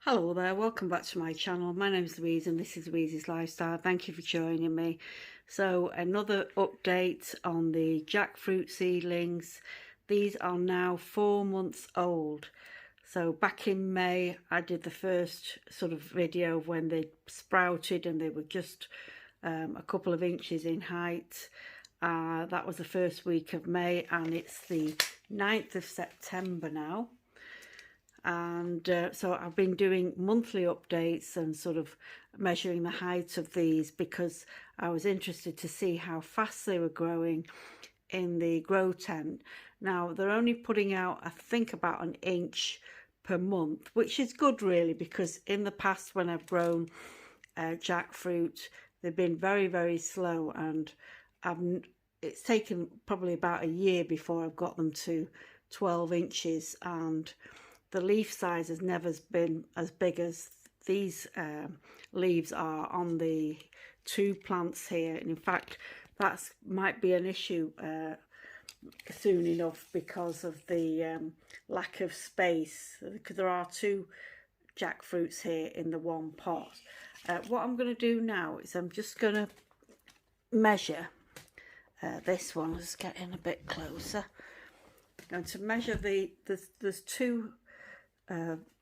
Hello there, welcome back to my channel. My name is Louise and this is Louise's Lifestyle. Thank you for joining me. So another update on the jackfruit seedlings. These are now 4 months old. So back in May I did the first sort of video of when they sprouted and they were just a couple of inches in height. That was the first week of May and it's the 9th of September now. And so I've been doing monthly updates and sort of measuring the height of these because I was interested to see how fast they were growing in the grow tent. Now they're only putting out, I think, about an inch per month, which is good really, because in the past when I've grown jackfruit, they've been very, very slow, and it's taken probably about a year before I've got them to 12 inches, and the leaf size has never been as big as these leaves are on the two plants here. And in fact, that might be an issue soon enough because of the lack of space, because there are two jackfruits here in the one pot. What I'm going to do now is I'm just going to measure this one. Let's get in a bit closer. I'm going to measure there's two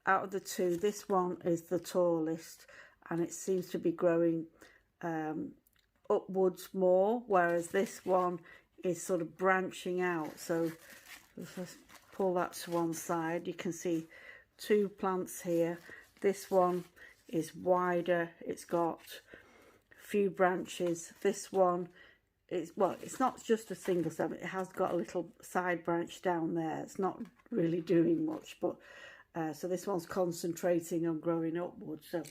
out of the two. This one is the tallest and it seems to be growing upwards more, whereas this one is sort of branching out. So let's pull that to one side. You can see two plants here. This one is wider, it's got a few branches. This one is, well, it's not just a single stem, it has got a little side branch down there. It's not really doing much, but so this one's concentrating on growing upwards. So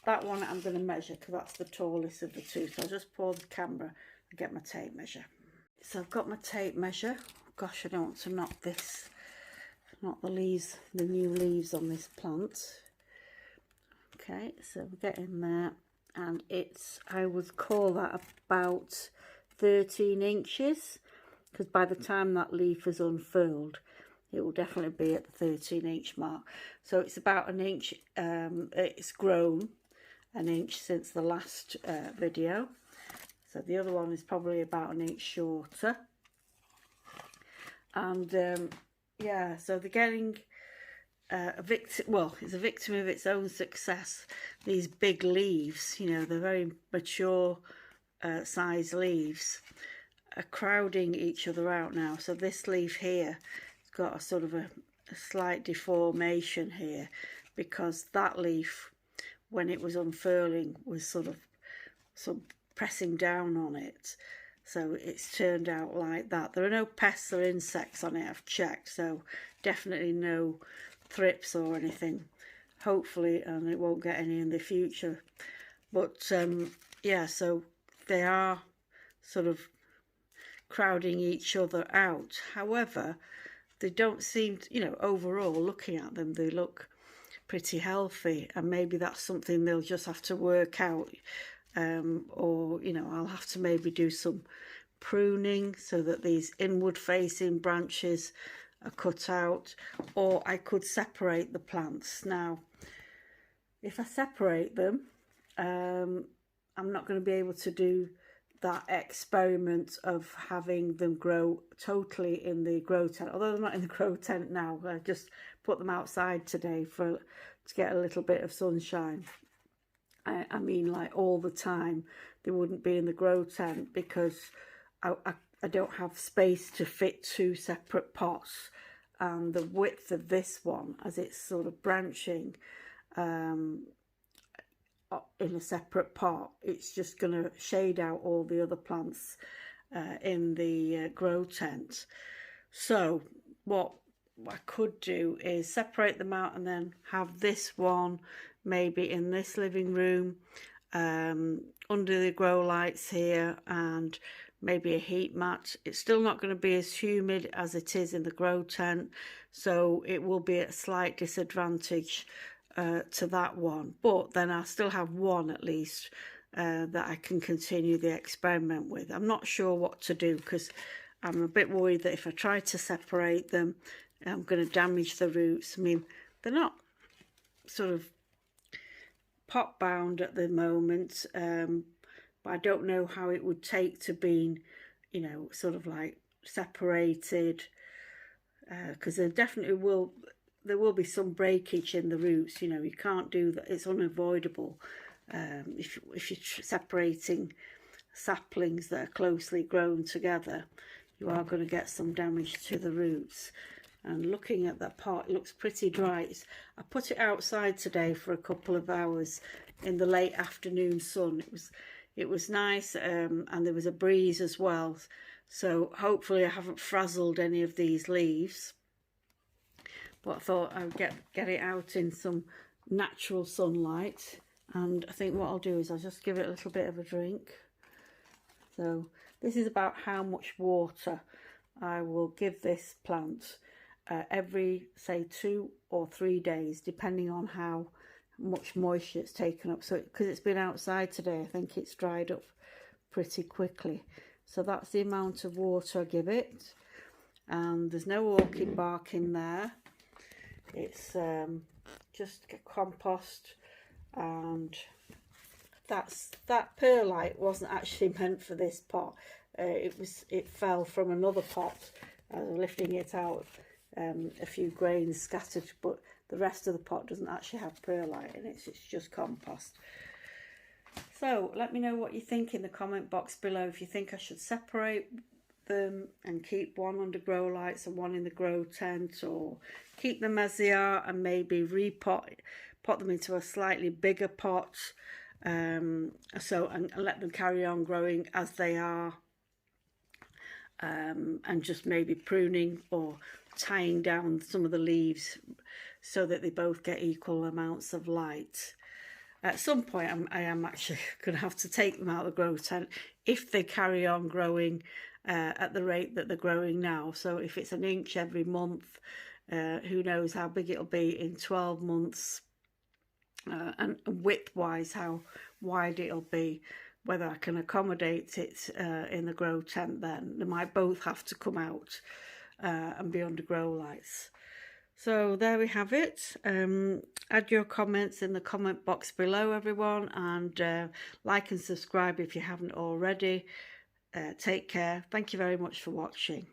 that one I'm going to measure because that's the tallest of the two. So I'll just pause the camera and get my tape measure. So I've got my tape measure. Gosh, I don't want to knock the leaves, the new leaves on this plant. Okay, so we're getting there, and it's, I would call that about 13 inches, because by the time that leaf is unfurled, it will definitely be at the 13-inch mark. So it's about an inch, it's grown an inch since the last video. So the other one is probably about an inch shorter. And yeah, so they're getting a victim, well, it's a victim of its own success. These big leaves, you know, they're very mature size leaves, are crowding each other out now. So this leaf here got a sort of a slight deformation here because that leaf, when it was unfurling, was sort of pressing down on it, so it's turned out like that. There are no pests or insects on it, I've checked, so definitely no thrips or anything, hopefully, and it won't get any in the future. But yeah, so they are sort of crowding each other out. However, they don't seem to, you know, overall looking at them, they look pretty healthy, and maybe that's something they'll just have to work out, or, you know, I'll have to maybe do some pruning so that these inward facing branches are cut out, or I could separate the plants. Now, if I separate them, I'm not going to be able to do that experiment of having them grow totally in the grow tent, although they're not in the grow tent now. I just put them outside today to get a little bit of sunshine. I mean, like all the time they wouldn't be in the grow tent because I don't have space to fit two separate pots, and the width of this one, as it's sort of branching in a separate pot, it's just going to shade out all the other plants in the grow tent. So what I could do is separate them out and then have this one maybe in this living room under the grow lights here, and maybe a heat mat. It's still not going to be as humid as it is in the grow tent, so it will be at a slight disadvantage to that one, but then I still have one at least that I can continue the experiment with. I'm not sure what to do because I'm a bit worried that if I try to separate them, I'm going to damage the roots. I mean, they're not sort of pot bound at the moment, but I don't know how it would take to being, you know, sort of like separated, because there definitely will be some breakage in the roots. You know, you can't do that, it's unavoidable. If you're separating saplings that are closely grown together, you are going to get some damage to the roots. And looking at that pot, it looks pretty dry. I put it outside today for a couple of hours in the late afternoon sun. It was nice, and there was a breeze as well. So hopefully I haven't frazzled any of these leaves. But I thought I would get it out in some natural sunlight. And I think what I'll do is I'll just give it a little bit of a drink. So this is about how much water I will give this plant every, say, 2 or 3 days, depending on how much moisture it's taken up. So because it's been outside today, I think it's dried up pretty quickly. So that's the amount of water I give it. And there's no orchid bark in there. It's just compost, and that perlite wasn't actually meant for this pot. It fell from another pot. I was lifting it out, a few grains scattered, but the rest of the pot doesn't actually have perlite in it. It's just compost. So let me know what you think in the comment box below. If you think I should separate them and keep one under grow lights and one in the grow tent, or keep them as they are and maybe pot them into a slightly bigger pot, and let them carry on growing as they are, and just maybe pruning or tying down some of the leaves so that they both get equal amounts of light. At some point I am actually going to have to take them out of the grow tent if they carry on growing at the rate that they're growing now. So if it's an inch every month, who knows how big it'll be in 12 months, and width wise how wide it'll be, whether I can accommodate it in the grow tent. Then they might both have to come out and be under grow lights. So there we have it. Add your comments in the comment box below, everyone, and like and subscribe if you haven't already. Take care. Thank you very much for watching.